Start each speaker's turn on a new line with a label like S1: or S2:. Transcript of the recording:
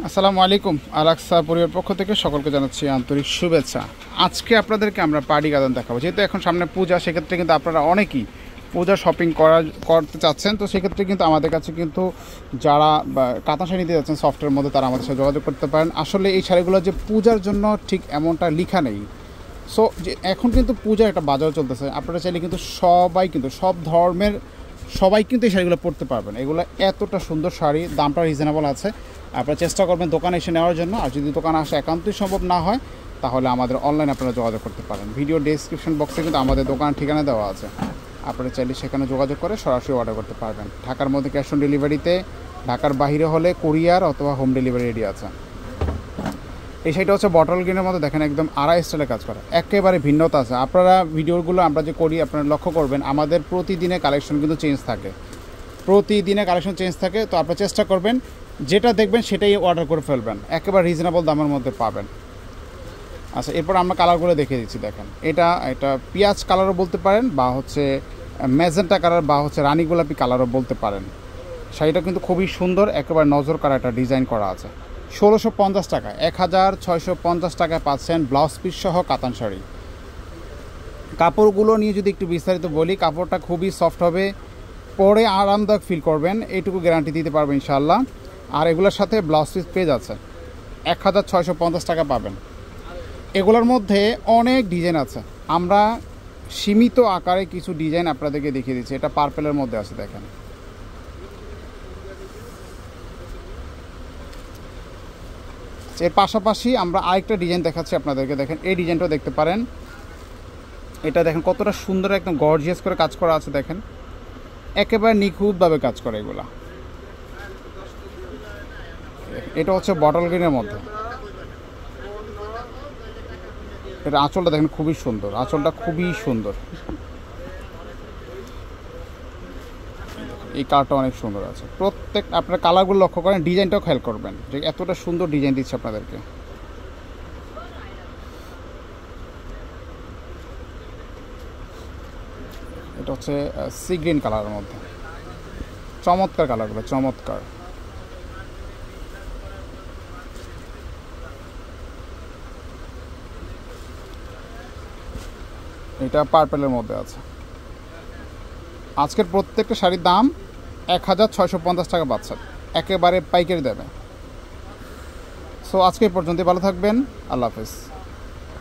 S1: আসসালামু আলাইকুম। আলাক্সা পরিবার পক্ষ থেকে সকলকে জানাচ্ছি আন্তরিক শুভেচ্ছা। আজকে আপনাদেরকে আমরা পার্টি গার্ডেন দেখাবো। যেহেতু এখন সামনে পূজা, সেক্ষেত্রে কিন্তু আপনারা অনেকেই পূজা শপিং করতে চাচ্ছেন। তো সেক্ষেত্রে কিন্তু আমাদের কাছে কিন্তু যারা কাতান শাড়ি নিতে যাচ্ছেন সফটের মধ্যে, তারা আমাদের সাথে যোগাযোগ করতে পারেন। আসলে এই শাড়িগুলো যে পূজার জন্য ঠিক এমনটা লেখা নেই। সো যে এখন কিন্তু পূজার একটা বাজার চলতেছে, আপনারা চাইলে কিন্তু সবাই কিন্তু সব ধর্মের সবাই কিন্তু এই শাড়িগুলো পরতে পারবেন। এগুলো এতটা সুন্দর শাড়ি, দামটা রিজনেবল আছে। আপনারা চেষ্টা করবেন দোকানে এসে নেওয়ার জন্য। আর যদি দোকানে আসা একান্তই সম্ভব না হয়, তাহলে আমাদের অনলাইনে আপনারা যোগাযোগ করতে পারেন। ভিডিও ডেসক্রিপশন বক্সে কিন্তু আমাদের দোকানের ঠিকানা দেওয়া আছে, আপনারা চাইলে সেখানে যোগাযোগ করে সরাসরি অর্ডার করতে পারবেন। ঢাকার মধ্যে ক্যাশ অন ডেলিভারিতে, ঢাকার বাইরে হলে কুরিয়ার অথবা হোম ডেলিভারি রেডি আছে। এই শাড়িটা হচ্ছে বটল গ্রিনের মধ্যে, দেখেন একদম আড়াই স্টাইলে কাজ করা, একেবারে ভিন্নতা আছে। আপনারা ভিডিওগুলো আমরা যে করি, আপনারা লক্ষ্য করবেন আমাদের প্রতিদিনে কালেকশন কিন্তু চেঞ্জ থাকে, প্রতিদিনে কালেকশন চেঞ্জ থাকে। তো আপনারা চেষ্টা করবেন যেটা দেখবেন সেটাই অর্ডার করে ফেলবেন, একেবারে রিজনেবল দামের মধ্যে পাবেন। আচ্ছা, এরপর আমরা কালারগুলো দেখিয়ে দিচ্ছি। দেখেন এটা পেঁয়াজ কালারও বলতে পারেন, বা হচ্ছে ম্যাজেন্টা কালার, বা হচ্ছে রানী গোলাপি কালারও বলতে পারেন। শাড়িটা কিন্তু খুবই সুন্দর, একেবারে নজর কাটা একটা ডিজাইন করা আছে। ১৬৫০ টাকা, ১৬৫০ টাকায় পাচ্ছেন ব্লাউজ পিস সহ কাতান শাড়ি। কাপড়গুলো নিয়ে যদি একটু বিস্তারিত বলি, কাপড়টা খুবই সফট হবে, পরে আরামদায়ক ফিল করবেন, এইটুকু গ্যারান্টি দিতে পারবেন ইনশাআল্লাহ। আর এগুলোর সাথে ব্লাউজ পিস পেজ আছে, ১৬৫০ টাকা পাবেন। এগুলোর মধ্যে অনেক ডিজাইন আছে, আমরা সীমিত আকারে কিছু ডিজাইন আপনাদেরকে দেখিয়ে দিচ্ছি। এটা পার্পেলের মধ্যে আছে, দেখেন। এর পাশাপাশি আমরা আরেকটা ডিজাইন দেখাচ্ছি আপনাদেরকে, দেখেন এই ডিজাইনটাও দেখতে পারেন। এটা দেখেন কতটা সুন্দর, একদম গর্জিয়াস করে কাজ করা আছে, দেখেন একেবারে নিখুঁতভাবে কাজ করে এগুলা। এটা হচ্ছে বটল গ্রিনের মধ্যে। এটা আঁচলটা দেখেন খুবই সুন্দর, আঁচলটা খুবই সুন্দর, এই কালারটা অনেক সুন্দর আছে। প্রত্যেক আপনার কালারগুলো লক্ষ্য করেন, ডিজাইনটাও খেয়াল করবেন যে এতটা সুন্দর ডিজাইন দিচ্ছে আপনাদেরকে। এটা হচ্ছে সি গ্রিন কালারের মধ্যে, চমৎকার কালারগুলো, চমৎকার। এটা পার্পেলের মধ্যে আছে। আজকের প্রত্যেকটা শাড়ির দাম ১৬৫০ টাকা পাচ্ছেন, একেবারে পাইকারি দেবে। সো আজকে এই পর্যন্ত, ভালো থাকবেন, আল্লাহ হাফেজ।